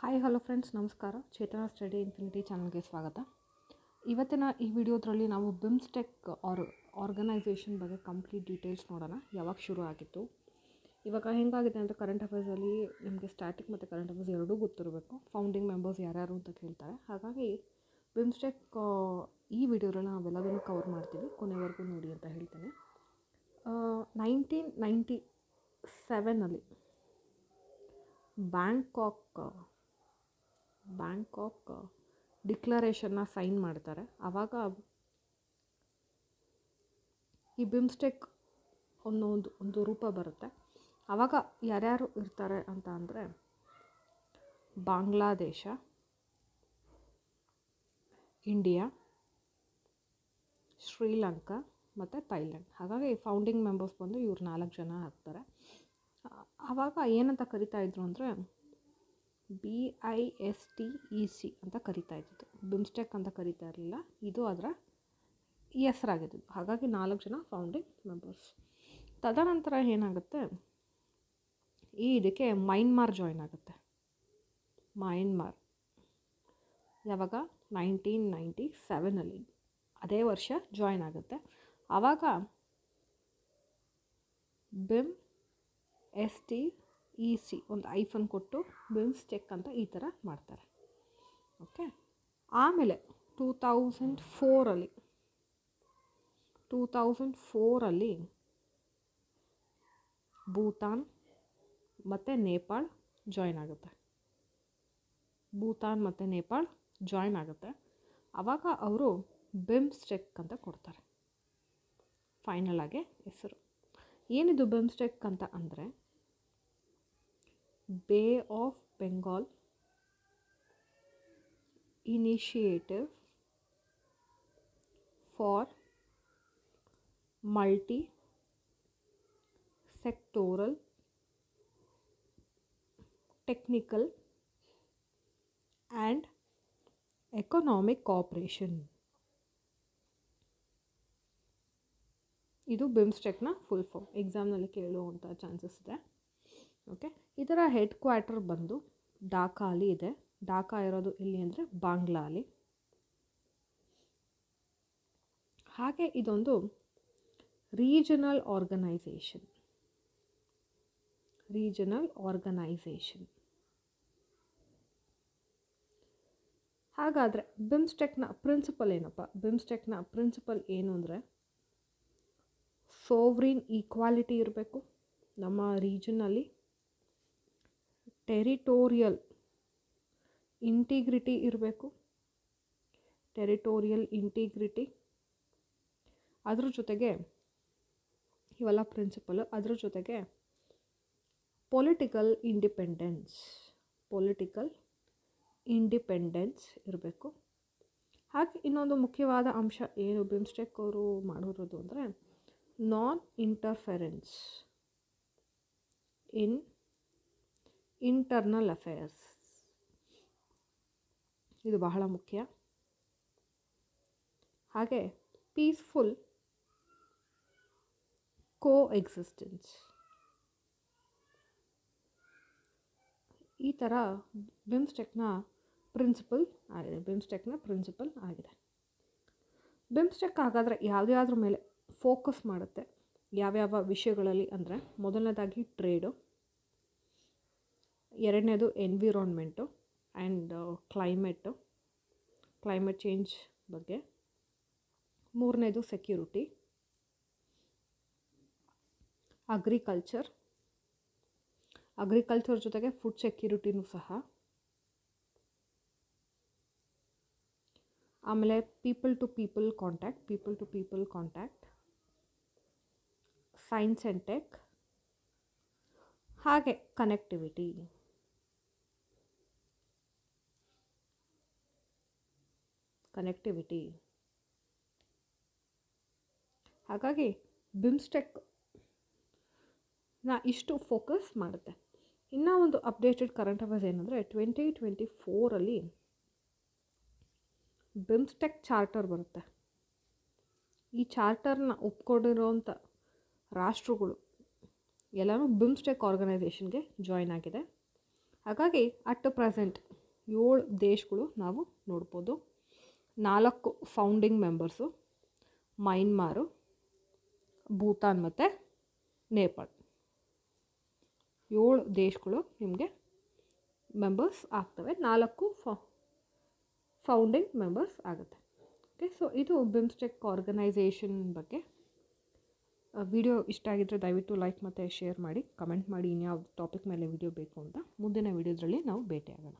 Hi hello friends, ನಮಸ್ಕಾರ. ಚೇತನ study infinity ಚಾನಲ್ಗೆ ಸ್ವಾಗತ. ಇವತ್ತಿನ ಈ ವಿಡಿಯೋದ್ರಲ್ಲಿ ನಾವು ಬಿಮ್ಸ್ಟೆಕ್ ಆರ್ಗನೈಸೇಷನ್ ಬಗ್ಗೆ ಕಂಪ್ಲೀಟ್ ಡೀಟೇಲ್ಸ್ ನೋಡೋಣ. ಯಾವಾಗ ಶುರು ಆಗಿತ್ತು, ಇವಾಗ ಹೆಂಗಾಗಿದೆ ಅಂದರೆ ಕರೆಂಟ್ ಅಫೇರ್ಸಲ್ಲಿ ನಿಮಗೆ ಸ್ಟ್ಯಾಟಿಕ್ ಮತ್ತು ಕರೆಂಟ್ ಅಫೇರ್ಸ್ ಎರಡೂ ಗೊತ್ತಿರಬೇಕು. ಫೌಂಡಿಂಗ್ ಮೆಂಬರ್ಸ್ ಯಾರ್ಯಾರು ಅಂತ ಕೇಳ್ತಾರೆ. ಹಾಗಾಗಿ ಬಿಮ್ಸ್ಟೆಕ್ ಈ ವಿಡಿಯೋದಲ್ಲಿ ನಾವೆಲ್ಲದನ್ನು ಕವರ್ ಮಾಡ್ತೀವಿ. ಕೊನೆವರೆಗೂ ನೋಡಿ ಅಂತ ಹೇಳ್ತೇನೆ. 1997 ಬ್ಯಾಂಕಾಕ್ ಡಿಕ್ಲರೇಷನ್ನ ಸೈನ್ ಮಾಡ್ತಾರೆ. ಆವಾಗ ಈ ಬಿಮ್ಸ್ಟೆಕ್ ಒಂದು ರೂಪ ಬರುತ್ತೆ. ಆವಾಗ ಯಾರ್ಯಾರು ಇರ್ತಾರೆ ಅಂತ ಅಂದರೆ ಬಾಂಗ್ಲಾದೇಶ, ಇಂಡಿಯಾ, ಶ್ರೀಲಂಕಾ ಮತ್ತು ಥೈಲ್ಯಾಂಡ್. ಹಾಗಾಗಿ ಫೌಂಡಿಂಗ್ ಮೆಂಬರ್ಸ್ ಬಂದು ಇವ್ರು 4 ಜನ ಆಗ್ತಾರೆ. ಆವಾಗ ಏನಂತ ಕರಿತಾ ಇದ್ರು ಅಂದರೆ BISTEC ಅಂತ ಕರಿತಾ ಇದ್ದಿದ್ದು. ಬಿಮ್ಸ್ಟೆಕ್ ಅಂತ ಕರಿತಾ ಇರಲಿಲ್ಲ, ಇದು ಅದರ ಹೆಸರಾಗಿದ್ದು. ಹಾಗಾಗಿ 4 ಜನ ಫೌಂಡಿಂಗ್ ಮೆಂಬರ್ಸ್. ತದನಂತರ ಏನಾಗುತ್ತೆ, ಇದಕ್ಕೆ ಮಯನ್ಮಾರ್ ಜಾಯ್ನ್ ಆಗುತ್ತೆ. ಮಯನ್ಮಾರ್ ಯಾವಾಗ 1997 ಅದೇ ವರ್ಷ ಜಾಯ್ನ್ ಆಗುತ್ತೆ. ಆವಾಗ BIMSTEC ಒಂದು ಐಫನ್ ಕೊಟ್ಟು ಬಿಮ್ಸ್ಟೆಕ್ ಅಂತ ಈ ಥರ ಮಾಡ್ತಾರೆ. ಓಕೆ. ಆಮೇಲೆ 2004 ಭೂತಾನ್ ಮತ್ತು ನೇಪಾಳ್ ಜಾಯ್ನ್ ಆಗುತ್ತೆ. ಆವಾಗ ಅವರು ಬಿಮ್ಸ್ಟೆಕ್ ಅಂತ ಕೊಡ್ತಾರೆ ಫೈನಲ್ ಆಗಿ ಹೆಸರು. ಏನಿದು ಬಿಮ್ಸ್ಟೆಕ್ ಅಂತ ಅಂದರೆ bay of Bengal initiative for multi sectoral technical and economic cooperation. ಇದು ಬಿಮ್ಸ್ಟೆಕ್ನ ಫುಲ್ ಫಾರ್ಮ್. ಎಕ್ಸಾಮ್ನಲ್ಲಿ ಕೇಳುವಂಥ ಚಾನ್ಸಸ್ ಇದೆ. ಓಕೆ. ಇದರ ಹೆಡ್ ಕ್ವಾರ್ಟರ್ ಬಂದು ಢಾಕಾಲಿ ಇದೆ. ಢಾಕಾ ಇರೋದು ಎಲ್ಲಿ ಅಂದರೆ ಬಾಂಗ್ಲಾಲಿ. ಹಾಗೆ ಇದೊಂದು ರೀಜನಲ್ ಆರ್ಗನೈಸೇಷನ್. ಹಾಗಾದರೆ ಬಿಮ್ಸ್ಟೆಕ್ನ ಪ್ರಿನ್ಸಿಪಲ್ ಏನಪ್ಪ? ಬಿಮ್ಸ್ಟೆಕ್ನ ಪ್ರಿನ್ಸಿಪಲ್ ಏನು ಅಂದರೆ ಸೋವ್ರಿನ್ ಈಕ್ವಾಲಿಟಿ ಇರಬೇಕು ನಮ್ಮ ರೀಜನ್ನಲ್ಲಿ, ಟೆರಿಟೋರಿಯಲ್ ಇಂಟಿಗ್ರಿಟಿ ಇರಬೇಕು, ಅದ್ರ ಜೊತೆಗೆ ಇವೆಲ್ಲ ಪ್ರಿನ್ಸಿಪಲ್. ಅದ್ರ ಜೊತೆಗೆ ಪೊಲಿಟಿಕಲ್ ಇಂಡಿಪೆಂಡೆನ್ಸ್ ಇರಬೇಕು. ಹಾಗೆ ಇನ್ನೊಂದು ಮುಖ್ಯವಾದ ಅಂಶ ಏನು ಬಿಮ್ಸ್ಟೆಕ್ ಅವರು ಮಾಡಿರೋದು ಅಂದರೆ ನಾನ್ ಇಂಟರ್ಫೆರೆನ್ಸ್ ಇನ್ ಇಂಟರ್ನಲ್ ಅಫೇರ್ಸ್. ಇದು ಬಹಳ ಮುಖ್ಯ. ಹಾಗೆ ಪೀಸ್ಫುಲ್ ಕೋಎಕ್ಸಿಸ್ಟೆನ್ಸ್. ಈ ಥರ ಬಿಮ್ಸ್ಟೆಕ್ನ ಪ್ರಿನ್ಸಿಪಲ್ ಆಗಿದೆ. ಬಿಮ್ಸ್ಟೆಕ್ ಹಾಗಾದರೆ ಯಾವುದ್ಯಾವ್ದ್ರ ಮೇಲೆ ಫೋಕಸ್ ಮಾಡುತ್ತೆ, ಯಾವ್ಯಾವ ವಿಷಯಗಳಲ್ಲಿ ಅಂದರೆ ಮೊದಲನೇದಾಗಿ ಟ್ರೇಡು, ಎರಡನೇದು ಎನ್ವಿರಾನ್ಮೆಂಟು ಆ್ಯಂಡ್ ಕ್ಲೈಮೇಟ್ ಚೇಂಜ್ ಬಗ್ಗೆ, ಮೂರನೇದು ಸೆಕ್ಯೂರಿಟಿ, ಅಗ್ರಿಕಲ್ಚರ್ ಜೊತೆಗೆ ಫುಡ್ ಸೆಕ್ಯೂರಿಟಿನೂ ಸಹ, ಆಮೇಲೆ people to people contact, science and tech, ಹಾಗೆ ಕನೆಕ್ಟಿವಿಟಿ. ಹಾಗಾಗಿ ಬಿಮ್ಸ್ಟೆಕ್ನ ಇಷ್ಟು ಫೋಕಸ್ ಮಾಡುತ್ತೆ. ಇನ್ನೂ ಒಂದು ಅಪ್ಡೇಟೆಡ್ ಕರೆಂಟ್ ಅಫೇರ್ಸ್ ಏನಂದರೆ 2024 ಬಿಮ್ಸ್ಟೆಕ್ ಚಾರ್ಟರ್ ಬರುತ್ತೆ. ಈ ಚಾರ್ಟರ್ನ ಒಪ್ಕೊಂಡಿರೋಂಥ ರಾಷ್ಟ್ರಗಳು ಎಲ್ಲನೂ ಬಿಮ್ಸ್ಟೆಕ್ ಆರ್ಗನೈಸೇಷನ್ಗೆ ಜಾಯ್ನ್ ಆಗಿದೆ. ಹಾಗಾಗಿ ಅಟ್ ಪ್ರೆಸೆಂಟ್ 7 ದೇಶಗಳು ನಾವು ನೋಡ್ಬೋದು. 4 ಫೌಂಡಿಂಗ್ ಮೆಂಬರ್ಸು ಮಯನ್ಮಾರು, ಭೂತಾನ್ ಮತ್ತು ನೇಪಾಳ್. 7 ದೇಶಗಳು ನಿಮಗೆ ಮೆಂಬರ್ಸ್ ಆಗ್ತವೆ, 4 ಫೌಂಡಿಂಗ್ ಮೆಂಬರ್ಸ್ ಆಗುತ್ತೆ. ಓಕೆ, ಸೊ ಇದು ಬಿಮ್ಸ್ಟೆಕ್ ಆರ್ಗನೈಸೇಷನ್ ಬಗ್ಗೆ. ವಿಡಿಯೋ ಇಷ್ಟ ಆಗಿದ್ದರೆ ದಯವಿಟ್ಟು ಲೈಕ್ ಮತ್ತು ಶೇರ್ ಮಾಡಿ, ಕಮೆಂಟ್ ಮಾಡಿ ಇನ್ಯಾವ ಟಾಪಿಕ್ ಮೇಲೆ ವಿಡಿಯೋ ಬೇಕು ಅಂತ. ಮುಂದಿನ ವಿಡಿಯೋದ್ರಲ್ಲಿ ನಾವು ಭೇಟಿಯಾಗೋಣ.